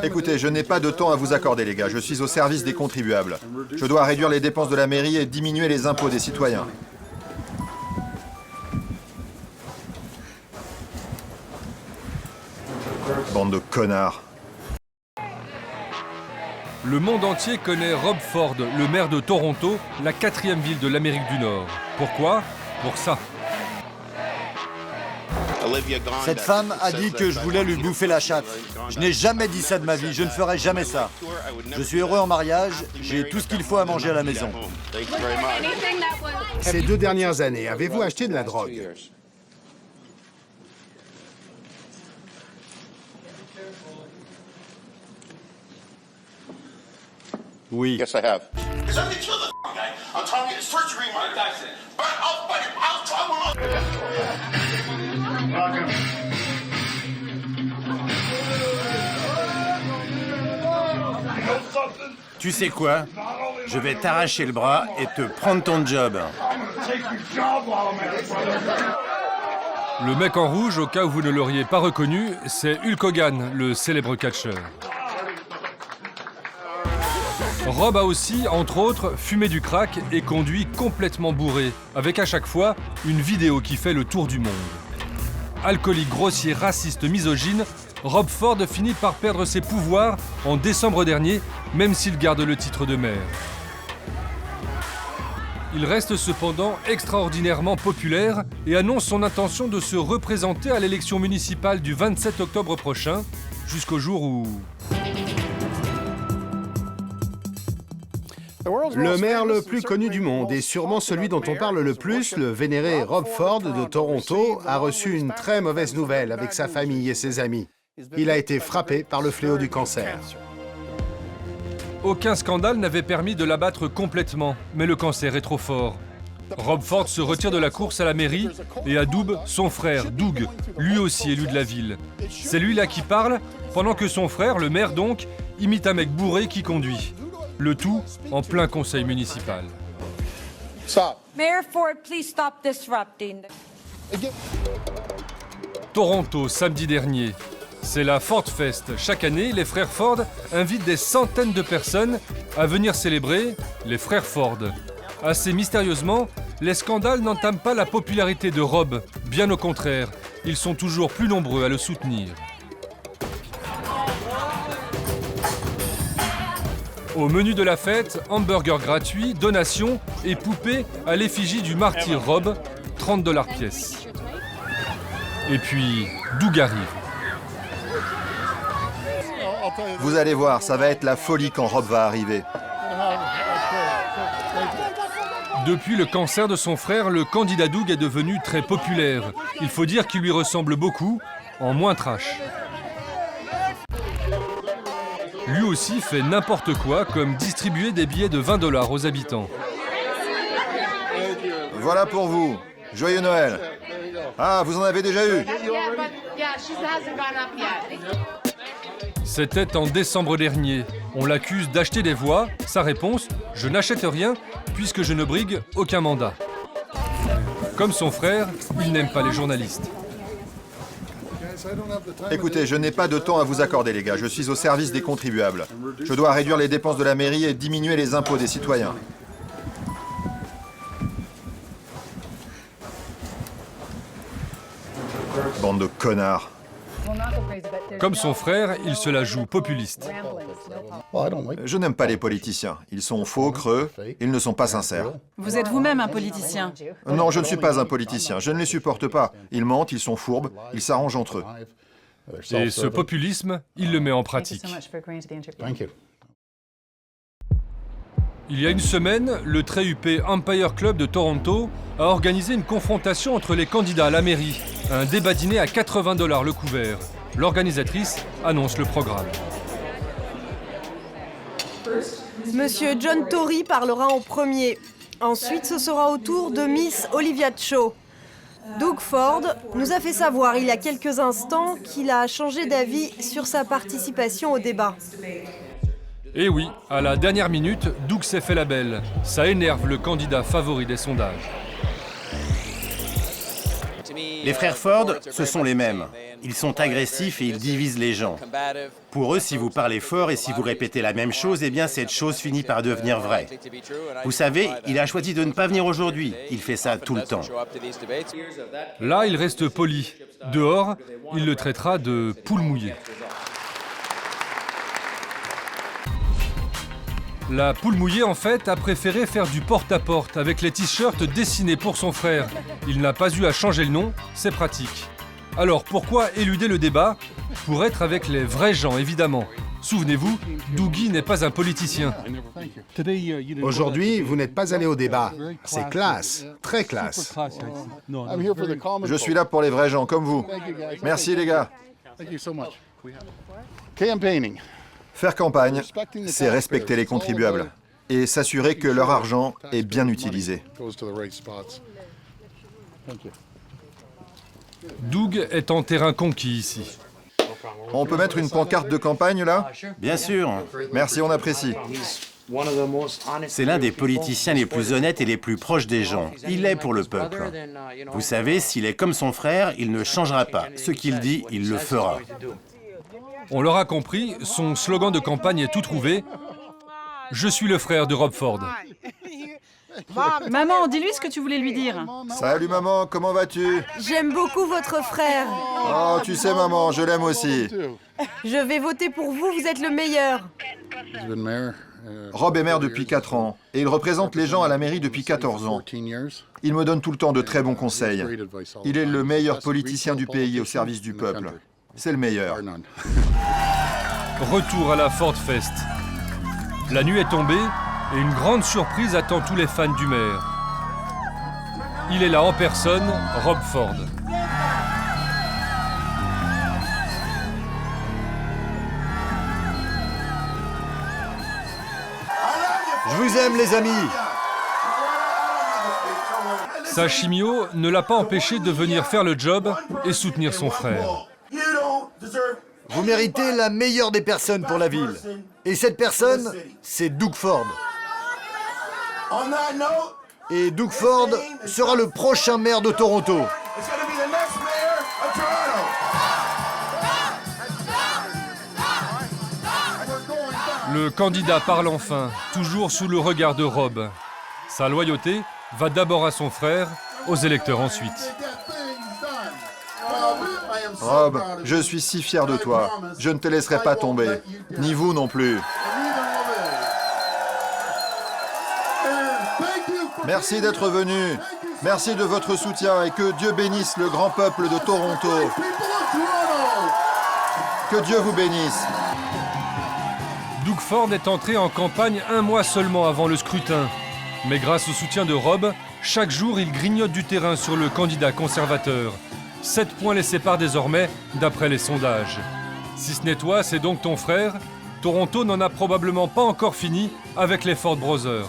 Écoutez, je n'ai pas de temps à vous accorder, les gars. Je suis au service des contribuables. Je dois réduire les dépenses de la mairie et diminuer les impôts des citoyens. Bande de connards. Le monde entier connaît Rob Ford, le maire de Toronto, la 4e ville de l'Amérique du Nord. Pourquoi? Pour ça. Cette femme a dit que je voulais lui bouffer la chatte. Je n'ai jamais dit ça de ma vie, je ne ferai jamais ça. Je suis heureux en mariage, j'ai tout ce qu'il faut à manger à la maison. Ces 2 dernières années, avez-vous acheté de la drogue? Oui. Yes, I have. Tu sais quoi? Je vais t'arracher le bras et te prendre ton job. Le mec en rouge, au cas où vous ne l'auriez pas reconnu, c'est Hulk Hogan, le célèbre catcheur. Rob a aussi, entre autres, fumé du crack et conduit complètement bourré, avec à chaque fois une vidéo qui fait le tour du monde. Alcoolique, grossier, raciste, misogyne, Rob Ford finit par perdre ses pouvoirs en décembre dernier, même s'il garde le titre de maire. Il reste cependant extraordinairement populaire et annonce son intention de se représenter à l'élection municipale du 27 octobre prochain, jusqu'au jour où... Le maire le plus connu du monde et sûrement celui dont on parle le plus, le vénéré Rob Ford de Toronto, a reçu une très mauvaise nouvelle avec sa famille et ses amis. Il a été frappé par le fléau du cancer. Aucun scandale n'avait permis de l'abattre complètement, mais le cancer est trop fort. Rob Ford se retire de la course à la mairie et adoube son frère, Doug, lui aussi élu de la ville. C'est lui-là qui parle, pendant que son frère, le maire donc, imite un mec bourré qui conduit. Le tout en plein conseil municipal. Mayor Ford, please stop disrupting. Toronto, samedi dernier. C'est la Ford Fest. Chaque année, les frères Ford invitent des centaines de personnes à venir célébrer les frères Ford. Assez mystérieusement, les scandales n'entament pas la popularité de Rob. Bien au contraire, ils sont toujours plus nombreux à le soutenir. Au menu de la fête, hamburger gratuit, donation et poupée à l'effigie du martyr Rob, 30$ pièce. Et puis, Doug arrive. Vous allez voir, ça va être la folie quand Rob va arriver. Depuis le cancer de son frère, le candidat Doug est devenu très populaire. Il faut dire qu'il lui ressemble beaucoup, en moins trash. Lui aussi fait n'importe quoi, comme distribuer des billets de 20$ aux habitants. Voilà pour vous. Joyeux Noël. Ah, vous en avez déjà eu? C'était en décembre dernier. On l'accuse d'acheter des voix. Sa réponse, je n'achète rien puisque je ne brigue aucun mandat. Comme son frère, il n'aime pas les journalistes. Écoutez, je n'ai pas de temps à vous accorder, les gars. Je suis au service des contribuables. Je dois réduire les dépenses de la mairie et diminuer les impôts des citoyens. Bande de connards. Comme son frère, il se la joue populiste. Je n'aime pas les politiciens. Ils sont faux, creux, ils ne sont pas sincères. Vous êtes vous-même un politicien. Non, je ne suis pas un politicien. Je ne les supporte pas. Ils mentent, ils sont fourbes, ils s'arrangent entre eux. Et ce populisme, il le met en pratique. Il y a une semaine, le très huppé Empire Club de Toronto a organisé une confrontation entre les candidats à la mairie. Un débat dîner à 80$ le couvert. L'organisatrice annonce le programme. Monsieur John Tory parlera en premier. Ensuite, ce sera au tour de Miss Olivia Cho. Doug Ford nous a fait savoir il y a quelques instants qu'il a changé d'avis sur sa participation au débat. Et oui, à la dernière minute, Doug s'est fait la belle. Ça énerve le candidat favori des sondages. Les frères Ford, ce sont les mêmes. Ils sont agressifs et ils divisent les gens. Pour eux, si vous parlez fort et si vous répétez la même chose, eh bien cette chose finit par devenir vraie. Vous savez, il a choisi de ne pas venir aujourd'hui. Il fait ça tout le temps. Là, il reste poli. Dehors, il le traitera de poule mouillée. La poule mouillée, en fait, a préféré faire du porte-à-porte avec les t-shirts dessinés pour son frère. Il n'a pas eu à changer le nom, c'est pratique. Alors pourquoi éluder le débat? Pour être avec les vrais gens, évidemment. Souvenez-vous, Dougie n'est pas un politicien. Aujourd'hui, vous n'êtes pas allé au débat. C'est classe, très classe. Je suis là pour les vrais gens, comme vous. Merci les gars. Faire campagne, c'est respecter les contribuables et s'assurer que leur argent est bien utilisé. Doug est en terrain conquis ici. On peut mettre une pancarte de campagne là? Bien sûr, Merci, on apprécie. c'est l'un des politiciens les plus honnêtes et les plus proches des gens. Il l'est pour le peuple. Vous savez, s'il est comme son frère, il ne changera pas. Ce qu'il dit, il le fera. On l'aura compris, son slogan de campagne est tout trouvé. Je suis le frère de Rob Ford. Maman, dis-lui ce que tu voulais lui dire. Salut maman, comment vas-tu? J'aime beaucoup votre frère. Oh, tu sais maman, je l'aime aussi. Je vais voter pour vous, vous êtes le meilleur. Rob est maire depuis 4 ans et il représente les gens à la mairie depuis 14 ans. Il me donne tout le temps de très bons conseils. Il est le meilleur politicien du pays au service du peuple. C'est le meilleur. Retour à la Ford Fest. La nuit est tombée et une grande surprise attend tous les fans du maire. Il est là en personne, Rob Ford. Je vous aime, les amis. Sa chimio ne l'a pas empêché de venir faire le job et soutenir son frère. Vous méritez la meilleure des personnes pour la ville. Et cette personne, c'est Doug Ford. Et Doug Ford sera le prochain maire de Toronto. Le candidat parle enfin, toujours sous le regard de Rob. Sa loyauté va d'abord à son frère, aux électeurs ensuite. Rob, je suis si fier de toi. Je ne te laisserai pas tomber. Ni vous non plus. Merci d'être venu. Merci de votre soutien et que Dieu bénisse le grand peuple de Toronto. Que Dieu vous bénisse. Doug Ford est entré en campagne 1 mois seulement avant le scrutin. Mais grâce au soutien de Rob, chaque jour il grignote du terrain sur le candidat conservateur. 7 points les séparent désormais, d'après les sondages. Si ce n'est toi, c'est donc ton frère. Toronto n'en a probablement pas encore fini avec les Ford Brothers.